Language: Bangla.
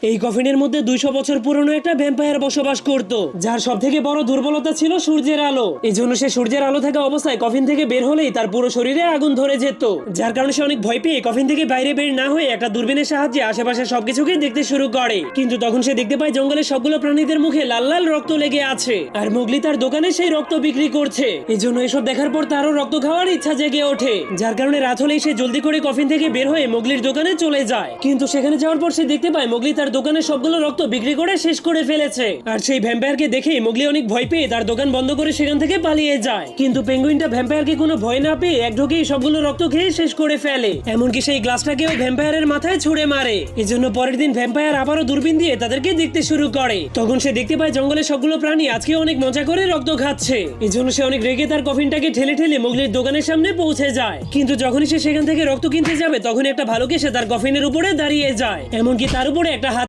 এই কফিনের মধ্যে 200 বছর পুরনো একটা ভ্যাম্পায়ার বসবাস করত, যার সব থেকে বড় দুর্বলতা ছিল সূর্যের আলো। এই জন্য সে সূর্যের আলো থাকা অবস্থায় কফিন থেকে বের হলেই তার পুরো শরীরে আগুন ধরে যেত, যার কারণে সে অনেক ভয় পেয়ে কফিন থেকে বাইরে বের না হয়ে একটা দূরবীনের সাহায্যে আশেপাশে সবকিছুকে দেখতে শুরু করে। কিন্তু তখন সে দেখতে পায় জঙ্গলের সবগুলো প্রাণীদের মুখে লাল লাল রক্ত লেগে আছে, আর মোগলি তার দোকানে সেই রক্ত বিক্রি করছে। এই জন্য এসব দেখার পর তারও রক্ত খাওয়ার ইচ্ছা জেগে ওঠে, যার কারণে রাত হলেই সে জলদি করে কফিন থেকে বের হয়ে মোগলির দোকানে চলে যায়। কিন্তু সেখানে যাওয়ার পর সে দেখতে পায় মোগলি তার দোকানে সবগুলো রক্ত বিক্রি করে শেষ করে ফেলেছে। আর সেই ভ্যাম্পায়ারকে দেখেই মোগলি অনেক ভয় পেয়ে তার দোকান বন্ধ করে সেখান থেকে পালিয়ে যায়। কিন্তু পেঙ্গুইনটা ভ্যাম্পায়ারকে কোনো ভয় না পেয়ে এক ঢোকেই সবগুলো রক্ত খেয়ে শেষ করে ফেলে, এমনকি সেই গ্লাসটাকেও ভ্যাম্পায়ারের মাথায় ছুঁড়ে মারে। এজন্য পরের দিন ভ্যাম্পায়ার আবারও দূরবীন দিয়ে তাদেরকে দেখতে শুরু করে। তখন সে দেখতে পায় জঙ্গলের সবগুলো প্রাণী আজকে অনেক মজা করে রক্ত খাচ্ছে। এজন্য সে অনেক রেগে তার কফিনটাকে ঠেলে ঠেলে মোগলির দোকানের সামনে পৌঁছে যায়। কিন্তু যখনই সে সেখান থেকে রক্ত কিনতে যাবে তখন একটা ভালুক এসে তার কফিনের উপরে দাঁড়িয়ে যায়, এমনকি তার উপরে একটা